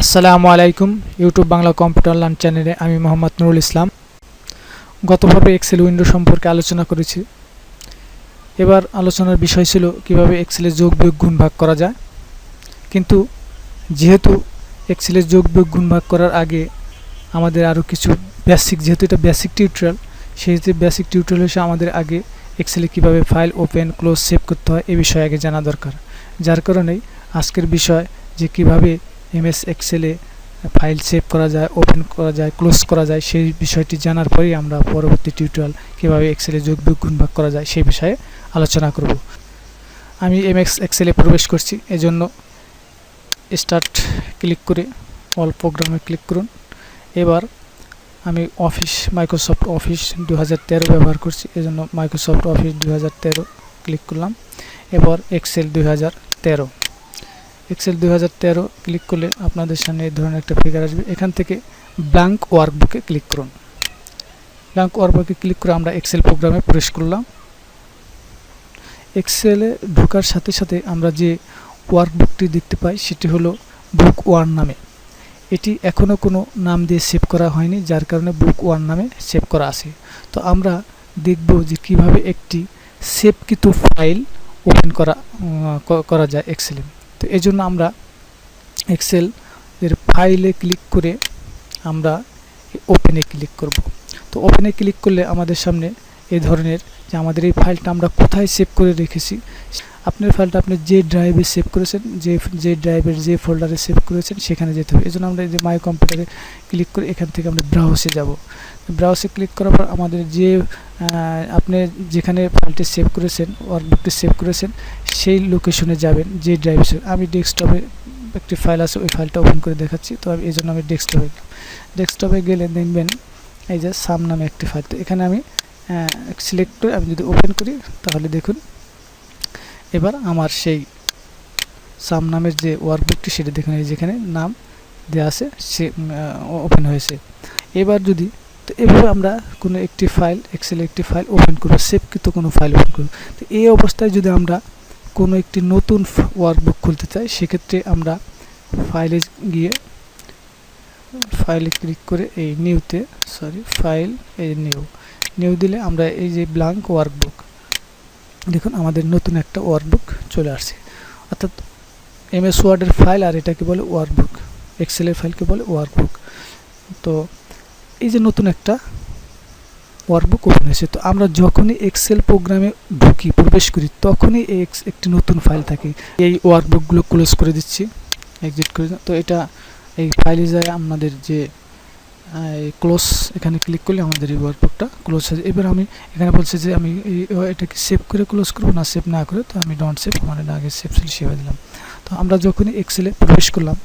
আসসালামু আলাইকুম YouTube Bangla computer learn চ্যানেলে আমি মোহাম্মদ নুরুল ইসলাম। গতভাবে এক্সেল উইন্ডো সম্পর্কে আলোচনা করেছি। এবার আলোচনার বিষয় ছিল কিভাবে এক্সেলে যোগ বিয়োগ গুণ ভাগ করা যায়। কিন্তু যেহেতু এক্সেলে যোগ বিয়োগ গুণ ভাগ করার আগে আমাদের আরও কিছু বেসিক, যেহেতু এটা বেসিক টিউটোরিয়াল, সেহেতু বেসিক টিউটোরিয়াল হিসেবে আমাদের আগে এক্সেলে কিভাবে ফাইল ওপেন ক্লোজ সেভ করতে হয় এই বিষয়ে আগে জানা দরকার। যার কারণেই আজকের বিষয় যে কিভাবে এমএস এক্সেলে ফাইল সেভ করা যায়, ওপেন করা যায়, ক্লোজ করা যায়, সেই বিষয়টি জানার পরেই আমরা পরবর্তী টিউটোরিয়াল কীভাবে এক্সেলে যোগ বিয়োগ গুণ ভাগ করা যায় সেই বিষয়ে আলোচনা করব। আমি এমএস এক্সেলে প্রবেশ করছি, এজন্য স্টার্ট ক্লিক করে অল প্রোগ্রামে ক্লিক করুন। এবার আমি মাইক্রোসফট অফিস 2013 ব্যবহার করছি, এজন্য মাইক্রোসফট অফিস 2013 ক্লিক করলাম। এবার এক্সেল 2013 ক্লিক করলে আপনাদের সামনে এই ধরনের একটা ফিগার আসবে। এখান থেকে ব্ল্যাঙ্ক ওয়ার্কবুকে ক্লিক করুন। ব্ল্যাঙ্ক ওয়ার্কবুকে ক্লিক করে আমরা এক্সেল প্রোগ্রামে প্রবেশ করলাম। এক্সেলে ঢোকার সাথে সাথে আমরা যে ওয়ার্কবুকটি দেখতে পাই সেটি হলো বুক 1 নামে। এটি এখনও কোনো নাম দিয়ে সেভ করা হয়নি, যার কারণে বুক 1 নামে সেভ করা আছে। তো আমরা দেখব যে কিভাবে একটি সেভকৃত ফাইল ওপেন করা যায় এক্সেলে। তো এই জন্য আমরা এক্সেল এর ফাইলে ক্লিক করে আমরা ওপেনে ক্লিক করব। তো ওপেনে ক্লিক করলে আমাদের সামনে এই ধরনের যে আমাদের এই ফাইলটা আমরা কোথায় সেভ করে রেখেছি, আপনার ফাইলটা আপনি যে ড্রাইভে সেভ করেছেন, যে ড্রাইভের যে ফোল্ডারে সেভ করেছেন সেখানে যেতে হবে। এই জন্য আমরা এই যে মাই কম্পিউটারে ক্লিক করে এখান থেকে আমরা ব্রাউজে যাব। ব্রাউজে ক্লিক করার পর আমাদের যে আপনি যেখানে ফাইলটি সেভ করেছেন, ওয়ার্কবুকটি সেভ করেছেন, সেই লোকেশনে যাবেন যে ড্রাইভে। আমি ডেস্কটপে একটি ফাইল আছে, ওই ফাইলটা ওপেন করে দেখাচ্ছি। তো এই জন্য আমি ডেস্কটপে গেলে দেখবেন এই যে সাম নামে একটি ফাইল। তো এখানে আমি সিলেক্ট করে আমি যদি ওপেন করি তাহলে দেখুন এবার আমার সেই সাম নামের যে ওয়ার্কবুকটি সেটা দেখুন এই যেখানে নাম দেওয়া আছে সে ওপেন হয়েছে। এবার যদি তো এভাবে আমরা কোনো একটি ফাইল এক্সেলে একটি ফাইল ওপেন করব, সেভকৃত কোনো ফাইল ওপেন করব। তো এই অবস্থায় যদি আমরা কোনো একটি নতুন ওয়ার্কবুক খুলতে চাই, সেক্ষেত্রে আমরা ফাইলে গিয়ে ফাইলে ক্লিক করে এই ফাইল এই নিউ দিলে আমরা এই যে ব্ল্যাঙ্ক ওয়ার্কবুক দেখুন আমাদের নতুন একটা ওয়ার্কবুক চলে আসছে। অর্থাৎ এমএস ওয়ার্ডের ফাইল আর এটাকে বলে ওয়ার্কবুক, এক্সেলের ফাইলকে বলে ওয়ার্কবুক। তো এই যে নতুন একটা ওয়ার্কবুক ওপেন হয়েছে। তো আমরা যখনই এক্সেল প্রোগ্রামে প্রবেশ করি তখনই একটি নতুন ফাইল থাকে। এই ওয়ার্কবুকগুলো ক্লোজ করে দিচ্ছি, এক্সিট করে। তো এটা এই ফাইলে যায় আমাদের যে ক্লোজ, এখানে ক্লিক করলে আমাদের এই ওয়ার্কবুকটা ক্লোজ হয়ে যায়। এবার আমি এখানে বলছি যে আমি এটাকে সেভ করে ক্লোজ করবো না সেভ না করে, তো আমি ডন্ট সেভ, মানে আগে সেভ সেভে দিলাম। তো আমরা যখনই এক্সেলে প্রবেশ করলাম,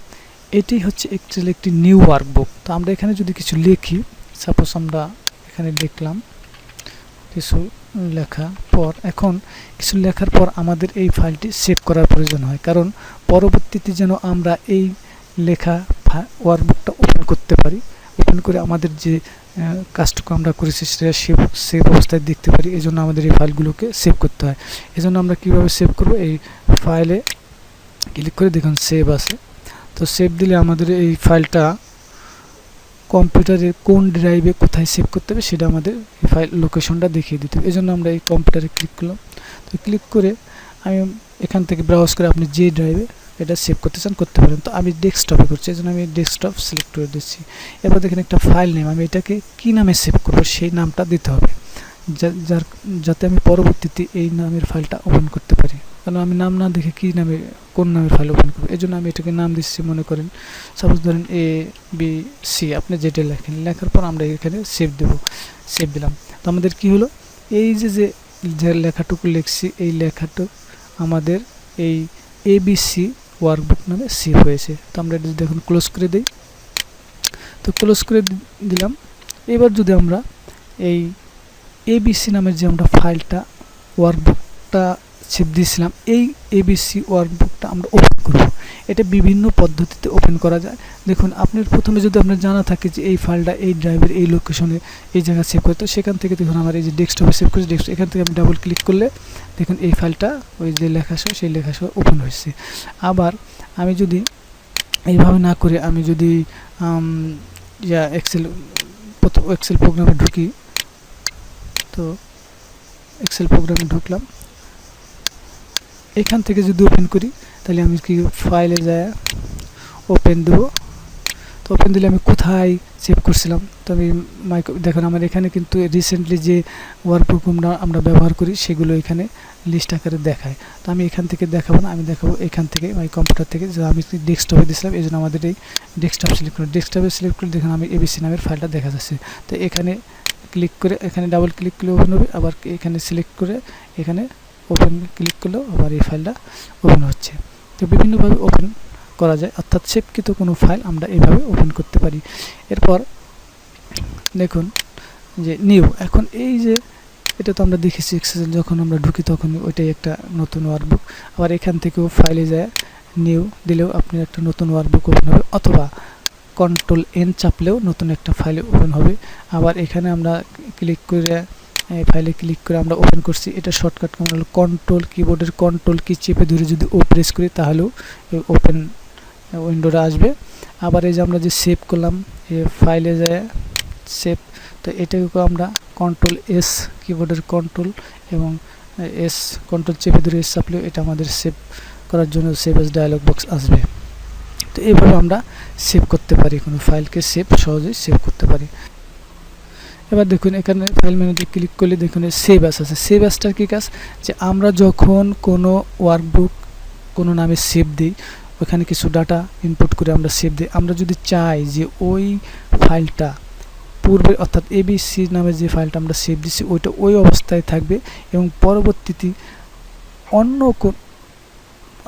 এটি হচ্ছে এক্সেলে একটি নিউ ওয়ার্কবুক। তো আমরা এখানে যদি কিছু লিখি, সাপোজ আমরা এখানে লিখলাম কিছু লেখার পর আমাদের এই ফাইলটি সেভ করার প্রয়োজন হয়, কারণ পরবর্তীতে যেন আমরা এই লেখা ওয়ার্কবুকটা ওপেন করতে পারি, ওপেন করে আমাদের যে কাজটুকু আমরা করেছি সেটা সেভ অবস্থায় দেখতে পারি। এই জন্য আমাদের এই ফাইলগুলোকে সেভ করতে হয়। এই জন্য আমরা কীভাবে সেভ করব, এই ফাইলে ক্লিক করে দেখুন সেভ আছে। তো সেভ দিলে আমাদের এই ফাইলটা কম্পিউটারের কোন ড্রাইভে কোথায় সেভ করতে হবে সেটা আমাদের এই ফাইল লোকেশনটা দেখিয়ে দিতে হবে। এই জন্য আমরা এই কম্পিউটারে ক্লিক করলাম। তো ক্লিক করে আমি এখান থেকে ব্রাউজ করে আপনি যে ড্রাইভে এটা সেভ করতে চান করতে পারেন। তো আমি ডেস্কটপে করছি, এই জন্য আমি ডেস্কটপ সিলেক্ট করে দিচ্ছি। এবার দেখেন একটা ফাইল নেম, আমি এটাকে কী নামে সেভ করবো সেই নামটা দিতে হবে, যাতে আমি পরবর্তীতে এই নামের ফাইলটা ওপেন করতে পারি। কারণ আমি নাম না দেখে কোন নামের ফাইল ওপেন করবো, এই জন্য আমি এটাকে নাম দিচ্ছি, মনে করেন সাপোজ ধরেন ABC, আপনি যেটা লেখার পর আমরা এখানে সেভ দিলাম। তো আমাদের কি হলো, এই যে লেখাটুকু লিখছি এই লেখাটুকু আমাদের এই ABC ওয়ার্কবুক নামে সেভ হয়েছে। তো আমরা এটা যদি এখন ক্লোজ করে দিই, তো ক্লোজ করে দিলাম। এবার যদি আমরা এই ABC নামের যে আমরা ফাইলটা ওয়ার্কবুকটা সেভ দিয়েছিলাম, এই ABC ওয়ার্কবুকটা আমরা ওপেন করব। এটা বিভিন্ন পদ্ধতিতে ওপেন করা যায়। দেখুন আপনার প্রথমে যদি আপনার জানা থাকে যে এই ফাইলটা এই ড্রাইভের এই লোকেশনে এই জায়গায় সেভ করতে, সেখান থেকে দেখুন আমার এই যে ডেস্কটপে সেভ করেছি, এখান থেকে আমি ডাবল ক্লিক করলে দেখুন এই ফাইলটা ওই যে লেখাসহ সেই লেখাসহ ওপেন হয়েছে। আবার আমি যদি এইভাবে না করে আমি যদি এক্সেল প্রোগ্রামে ঢুকি, তো এক্সেল প্রোগ্রামে ঢুকলাম, এখান থেকে যদি ওপেন করি তাহলে আমি কি ফাইলে যায় ওপেন দেবো। তো ওপেন দিলে আমি কোথায় সেভ করছিলাম, তো আমি দেখুন আমার এখানে কিন্তু রিসেন্টলি যে ওয়ার্কবুক আমরা ব্যবহার করি সেগুলো এখানে লিস্ট আকারে দেখায়। তো আমি এখান থেকে দেখাবো না, আমি দেখাবো এখান থেকে মাই কম্পিউটার থেকে, যে আমি ডেস্কটপে দিয়েছিলাম, এই জন্য আমাদের এই ডেস্কটপ সিলেক্ট করে, ডেস্কটপে সিলেক্ট করে দেখুন আমি এবিসি নামের ফাইলটা দেখা যাচ্ছে। তো এখানে ক্লিক করে, এখানে ডাবল ক্লিক করলে ওপেন হবে, আবার এখানে সিলেক্ট করে এখানে ওপেন ক্লিক করলেও আবার এই ফাইলটা ওপেন হচ্ছে। তো বিভিন্নভাবে ওপেন করা যায়, অর্থাৎ সেভকৃত কোনো ফাইল আমরা এইভাবে ওপেন করতে পারি। এরপর দেখুন যে নিউ, এখন এই যে এটা তো আমরা দেখেছি এক্সেল যখন আমরা ঢুকি তখন ওইটাই একটা নতুন ওয়ার্কবুক। আবার এখান থেকেও ফাইলে যায় নিউ দিলেও আপনি একটা নতুন ওয়ার্কবুক ওপেন হবে, অথবা কন্ট্রোল এন চাপলেও নতুন একটা ফাইলে ওপেন হবে। আবার এখানে আমরা ক্লিক করে ফাইলে ক্লিক করে আমরা ওপেন করছি, এটা শর্টকাট কমান্ড হলো কন্ট্রোল, কিবোর্ডের কন্ট্রোল কি চেপে ধরে যদি ও প্রেস করি তাহলেও ওপেন উইন্ডোটা আসবে। আবার এই যে আমরা যে সেভ করলাম ফাইলে যায় সেভ, তো এটাকে আমরা কন্ট্রোল এস, কিবোর্ডের কন্ট্রোল এবং এস, কন্ট্রোল চেপে ধরে এস চাপলেও এটা আমাদের সেভ করার জন্য সেভ এস ডায়ালগ বক্স আসবে। তো এইভাবে আমরা সেভ করতে পারি, কোনো ফাইলকে সহজেই সেভ করতে পারি। এবার দেখুন এখানে ফাইল মেনুতে ক্লিক করলে দেখুন সেভ অ্যাস আছে। সেভ অ্যাসটার কী কাজ, যে আমরা যখন কোনো ওয়ার্কবুক কোনো নামে সেভ দিই, ওখানে কিছু ডাটা ইনপুট করে আমরা সেভ দিই, আমরা যদি চাই যে ওই ফাইলটা পূর্বে অর্থাৎ এবিসি নামে যে ফাইলটা আমরা সেভ দিচ্ছি ওইটা ওই অবস্থায় থাকবে এবং পরবর্তীতে অন্য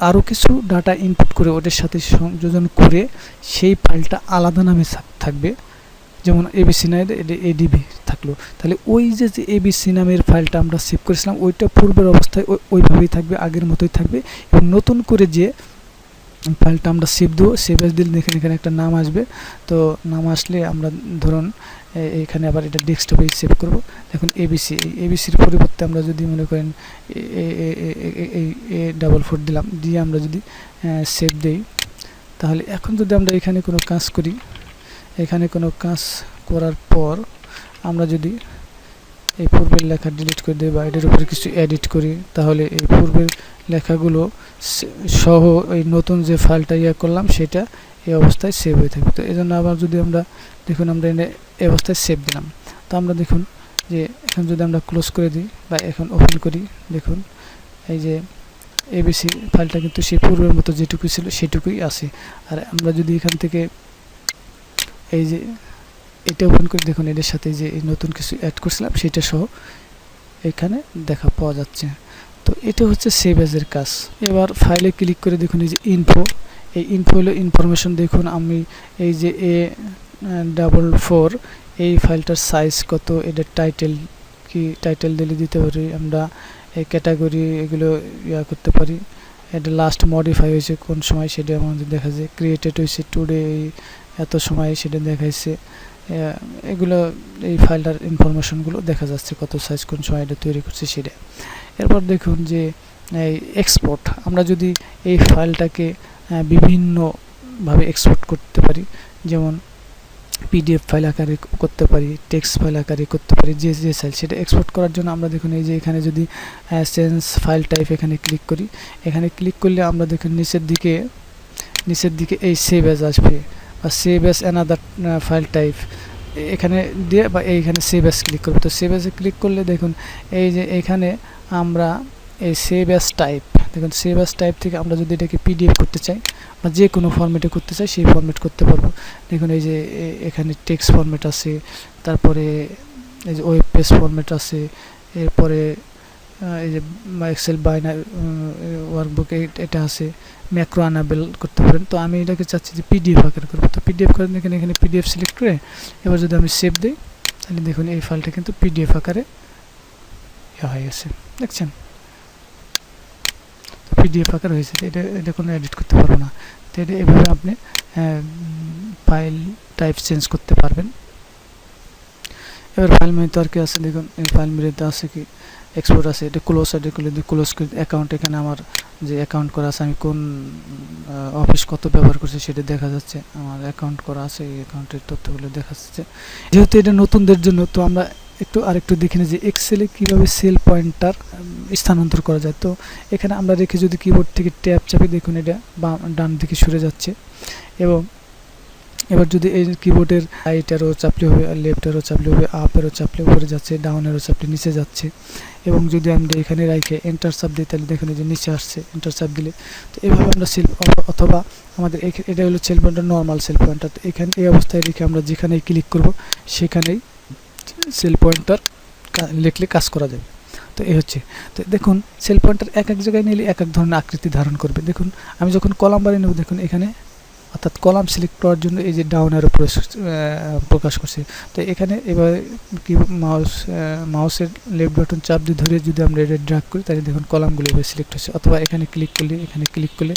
আরও কিছু ডাটা ইনপুট করে ওটার সাথে সংযোজন করে সেই ফাইলটা আলাদা নামে থাকবে, যেমন এবিসি নামে এডিবি থাকলো, তাহলে ওই যে এবিসি নামের ফাইলটা আমরা সেভ করেছিলাম ওইটা পূর্বের অবস্থায় ওইভাবেই থাকবে, আগের মতোই থাকবে। এবং নতুন করে যে ফাইলটা আমরা সেভ দেবো, সেভ এস দিলে দেখেন এখানে একটা নাম আসবে। তো নাম আসলে আমরা ধরুন এখানে আবার এটা ডেস্কটপে সেভ করব। দেখুন এবিসি, এই এবিসির পরিবর্তে আমরা যদি মনে করেন A44 দিলাম, দিয়ে আমরা যদি সেভ দেই, তাহলে এখন যদি আমরা এখানে কোনো কাজ করি, এখানে কোনো কাজ করার পর আমরা যদি এই পূর্বের লেখা ডিলিট করে দিই বা এটার উপরে কিছু এডিট করি, তাহলে এই পূর্বের লেখাগুলো সহ এই নতুন যে ফাইলটা করলাম সেটা এই অবস্থায় সেভ হয়ে থাকবে। তো এই জন্য আবার যদি আমরা দেখুন আমরা এই অবস্থায় সেভ দিলাম, তো আমরা দেখুন যে এখন যদি আমরা ক্লোজ করে দিই বা এখন ওপেন করি, দেখুন এই যে এবিসি ফাইলটা কিন্তু সেই পূর্বের মতো যেটুকু ছিল সেটুকুই আছে। আর আমরা যদি এখান থেকে এই যে এটা ওপেন করে দেখুন এর সাথে যে এই নতুন কিছু অ্যাড করছিলাম সেটা সহ এখানে দেখা পাওয়া যাচ্ছে। তো এটা হচ্ছে সেভ এজের কাজ। এবার ফাইলে ক্লিক করে দেখুন এই যে ইনফো, এই ইনফো হলো ইনফরমেশন। দেখুন আমি এই যে A44 এই ফাইলটার সাইজ কত, এটার টাইটেল কি, টাইটেল দিতে পারি আমরা, এই ক্যাটাগরি এগুলো করতে পারি, এটা লাস্ট মডিফাই হয়েছে কোন সময় সেটা আমাদের দেখা যায়, ক্রিয়েটেড হয়েছে টুডে এত সময় সেটা দেখাইছে, এগুলো এই ফাইলটার ইনফরমেশনগুলো দেখা যাচ্ছে, কত সাইজ কোন সময় এটা তৈরি করছে সেটা। এরপর দেখুন যে এই এক্সপোর্ট, আমরা যদি এই ফাইলটাকে বিভিন্নভাবে এক্সপোর্ট করতে পারি, যেমন পিডিএফ ফাইল আকারে করতে পারি, টেক্সট ফাইল আকারে করতে পারি, যে ফাইল সেটা এক্সপোর্ট করার জন্য আমরা দেখুন এই যে এখানে যদি চেঞ্জ ফাইল টাইপ এখানে ক্লিক করি, এখানে ক্লিক করলে আমরা দেখুন নিচের দিকে এই সেভ এজ আসবে বা save age another file type এখানে দিয়ে বা এইখানে সেভ এজ ক্লিক করবো। তো সেভ এজে ক্লিক করলে দেখুন এই যে এখানে আমরা এই সেভ এজ টাইপ, দেখুন সেভ এজ টাইপ থেকে আমরা যদি এটাকে পিডিএফ করতে চাই বা যে কোনো ফরম্যাটে করতে চাই সেই ফরম্যাট করতে পারবো। দেখুন এই যে এখানে টেক্সট ফরম্যাট আছে, তারপরে এই যে ওয়েব পেজ ফরম্যাট আছে, এরপরে এই যে এক্সেল বাইনারি ওয়ার্কবুক এটা আছে, ম্যাক্রো আনাবেল করতে পারেন। তো আমি এটাকে চাচ্ছি যে পিডিএফ আকারে করবো, তো পিডিএফ করেন দেখেন এখানে পিডিএফ সিলেক্ট করে এবার যদি আমি সেভ দিই তাহলে দেখুন এই ফাইলটা কিন্তু পিডিএফ আকারে হয়ে গেছে, দেখছেন পিডিএফ আকার হয়েছে। এটা কোনো এডিট করতে পারবো না। তো এটা এভাবে আপনি ফাইল টাইপ চেঞ্জ করতে পারবেন। এবার ফাইল মেনুতে আর কি আছে দেখুন, এই ফাইল মেনুতে আছে কি এক্সপোর্ট আছে, এটা ক্লোজ, এটা ক্লোজ করে অ্যাকাউন্ট এখানে আমার যে অ্যাকাউন্ট করা আছে, আমি কোন অফিস কত ব্যবহার করছি সেটা দেখা যাচ্ছে। আমার অ্যাকাউন্ট করা আছে, এই অ্যাকাউন্টের তথ্যগুলো দেখা যাচ্ছে। যেহেতু এটা নতুনদের জন্য, তো আমরা আরেকটু দেখে নিই যে এক্সেলে কীভাবে সেল পয়েন্টার স্থানান্তর করা যায়। তো এখানে আমরা রেখে যদি কিবোর্ড থেকে ট্যাব চাপি, দেখুন এটা ডান দিকে সরে যাচ্ছে। এবং এবার যদি এই কিবোর্ডের রাইট অ্যারো চাপলে হবে, লেফট অ্যারো চাপলে হবে, আপ অ্যারো চাপলে উপরে যাচ্ছে, ডাউন অ্যারো চাপলে নিচে যাচ্ছে। এবং যদি আমরা এখানে রাইখে এন্টার চাপ দিই, তাহলে দেখুন যে নিচে আসছে এন্টার চাপ দিলে। তো এভাবে আমরা সেল, অথবা আমাদের এটা হলো cell pointer, normal cell pointer. তো এখানে এই অবস্থায় রেখে আমরা যেখানেই ক্লিক করব সেখানেই সেল পয়েন্টার লিখলে কাজ করা যাবে। তো এই হচ্ছে। তো দেখুন সেল পয়েন্টার এক এক জায়গায় নিলে এক এক ধরনের আকৃতি ধারণ করবে। দেখুন আমি যখন কলাম বাড়ি নেব, দেখুন এখানে অর্থাৎ কলাম সিলেক্ট করার জন্য এই যে ডাউন অ্যারো প্রকাশ করছে। তো এখানে এবার কি মাউসের লেফট বাটন চাপ দিয়ে ধরে যদি আমরা এটা ড্র্যাগ করি, তাহলে দেখুন কলামগুলো এভাবে সিলেক্ট হচ্ছে। অথবা এখানে ক্লিক করলে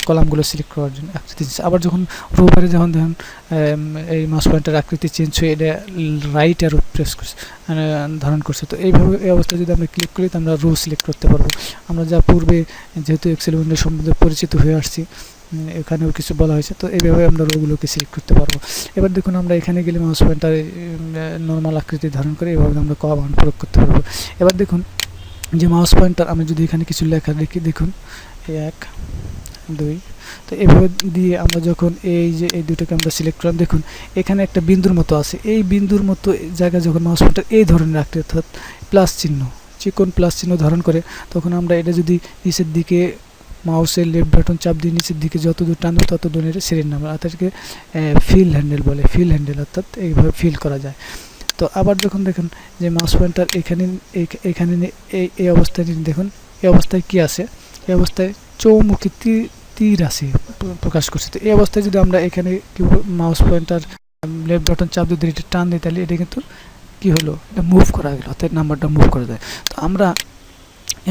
কলামগুলো সিলেক্ট করার জন্য আকৃতি চেঞ্জ। আবার যখন রো বারে যখন দেখুন এই মাউস পয়েন্টার আকৃতি চেঞ্জ হয়ে এটা রাইট অ্যারো প্রেস করছে, ধারণ করছে। তো এইভাবে এই অবস্থায় যদি আমরা ক্লিক করি, তো আমরা রো সিলেক্ট করতে পারবো। আমরা যা পূর্বে যেহেতু এক্সেল উইন্ডো সম্বন্ধে পরিচিত হয়ে আসছি, এখানেও কিছু বলা হয়েছে, তো এইভাবে আমরা রোগুলোকে সিলেক্ট করতে পারবো। এবার দেখুন আমরা এখানে গেলে মাউস পয়েন্টার নর্মাল আকৃতি ধারণ করে এভাবে আমরা কমান্ড প্রয়োগ করতে পারবো। এবার দেখুন যে মাউস পয়েন্টার আমি যদি এখানে কিছু লেখা দেখি, দেখুন 1 2, তো এভাবে দিয়ে আমরা যখন এই যে এই দুটোকে আমরা সিলেক্ট করলাম, দেখুন এখানে একটা বিন্দুর মতো আছে। এই বিন্দুর মতো জায়গায় যখন মাউস পয়েন্টার এই ধরনের আকৃতি, অর্থাৎ প্লাস চিহ্ন, চিকন প্লাস চিহ্ন ধারণ করে, তখন আমরা এটা যদি নিচের দিকে মাউসের লেফট বাটন চাপ দিয়ে নিচের দিকে যত দূর টানবো তত দূরের সিরিয়াল নাম্বার, অর্থাৎ ফিল হ্যান্ডেল বলে, ফিল হ্যান্ডেল, অর্থাৎ এইভাবে ফিল করা যায়। তো আবার যখন দেখুন যে মাউস পয়েন্টার এখানে এই অবস্থায় দেখুন, এই অবস্থায় কি আছে, এই অবস্থায় চৌমুখী তীর আছে প্রকাশ করছে। তো এই অবস্থায় যদি আমরা এখানে মাউস পয়েন্টার লেফট বাটন চাপ দিয়ে এটা টান দিই, তাহলে এটা কিন্তু কি হলো, এটা মুভ করা গেল, অর্থাৎ নাম্বারটা মুভ করা যায়। তো আমরা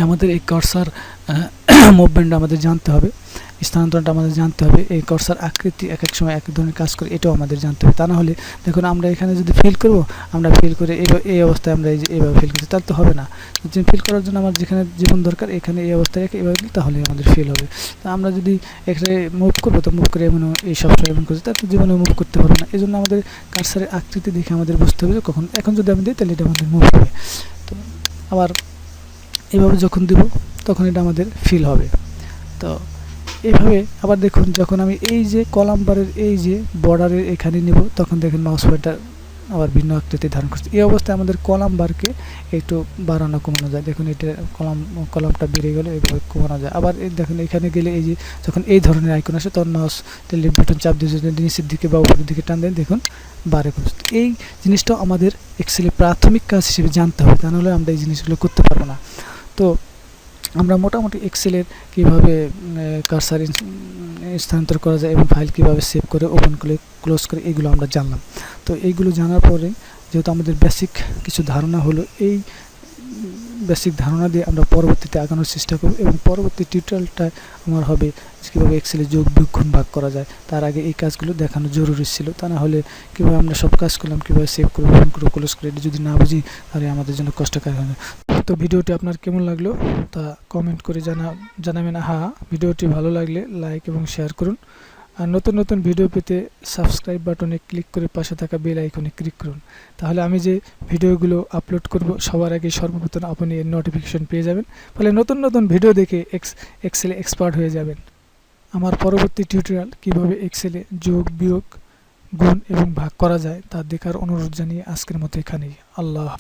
আমাদের এই কার্সার মুভমেন্ট আমাদের জানতে হবে, স্থানান্তরণটা আমাদের জানতে হবে। এই কার্সার আকৃতি এক এক সময় এক ধরনের কাজ করে, এটাও আমাদের জানতে হবে। তা না হলে দেখুন আমরা এখানে যদি ফিল করব, আমরা ফিল করে এই অবস্থায় আমরা এই যে এইভাবে ফিল করছি, তাহলে তো হবে না। ফিল করার জন্য আমার যেখানে জীবন দরকার, এখানে এই অবস্থায় রেখে এইভাবে দিলে তাহলে আমাদের ফিল হবে। তো আমরা যদি এখানে মুভ করবো, তো মুভ করে এমন এই সবসময় এমন করছি, তার তো জীবনে মুভ করতে পারবো না। এই জন্য আমাদের কার্সারের আকৃতি দেখে আমাদের বুঝতে হবে যে কখন, এখন যদি আমি দিই তাহলে এটা আমাদের মুভ হবে। তো আবার এভাবে যখন দিব তখন এটা আমাদের ফিল হবে। তো এইভাবে আবার দেখুন যখন আমি এই যে কলাম বারের এই যে বর্ডারের এখানে নেব, তখন দেখেন মাউস পয়েন্টার আবার ভিন্ন আকৃতি ধারণ করছে। এই অবস্থায় আমাদের কলাম বারকে একটু বাড়ানো কমানো যায়। দেখুন এটা কলামটা বেড়ে গেলে এইভাবে কমানো যায়। আবার দেখুন এখানে গেলে এই যে যখন এই ধরনের আইকন আসে, তখন মাউস লেফট বাটন চাপ দিয়ে যদি নিচের দিকে বা উপরের দিকে টান দেন, দেখুন বারে কমছে। এই জিনিসটাও আমাদের এক্সেলে প্রাথমিক কাজ হিসেবে জানতে হবে, তা নাহলে আমরা এই জিনিসগুলো করতে পারবো না। তো আমরা মোটামুটি এক্সেলের কীভাবে কার্সার স্থানান্তর করা যায় এবং ফাইল কীভাবে সেভ করে ওপেন করে ক্লোজ করে, এগুলো আমরা জানলাম। তো এইগুলো জানার পরে যেহেতু আমাদের বেসিক কিছু ধারণা হলো, এই বেসিক ধারণা দিয়ে আমরা পরবর্তীতে আগানোর চেষ্টা করব। এবং পরবর্তী টিউটোরিয়ালটা আমার হবে কীভাবে এক্সেলে যোগ বিয়োগ গুণ ভাগ করা যায়। তার আগে এই কাজগুলো দেখানো জরুরি ছিল, তা না হলে কীভাবে আমরা সব কাজ করলাম, কীভাবে সেভ করবো, ওপেন করবো, ক্লোজ করে, এটা যদি না বুঝি তাহলে আমাদের জন্য কষ্টকর হবে। তো ভিডিওটি আপনার কেমন লাগলো তা কমেন্ট করে জানাবেন। ভিডিওটি ভালো লাগলে লাইক এবং শেয়ার করুন। আর নতুন নতুন ভিডিও পেতে সাবস্ক্রাইব বাটনে ক্লিক করে পাশে থাকা বেল আইকনে ক্লিক করুন। তাহলে আমি যে ভিডিওগুলো আপলোড করব সবার আগে সর্বপ্রথম আপনি এর নোটিফিকেশন পেয়ে যাবেন। ফলে নতুন নতুন ভিডিও দেখে এক্সেলে এক্সপার্ট হয়ে যাবেন। আমার পরবর্তী টিউটোরিয়াল কিভাবে এক্সেলে যোগ বিয়োগ গুণ এবং ভাগ করা যায় তা দেখার অনুরোধ জানিয়ে আজকের মতো এখানেই। আল্লাহ।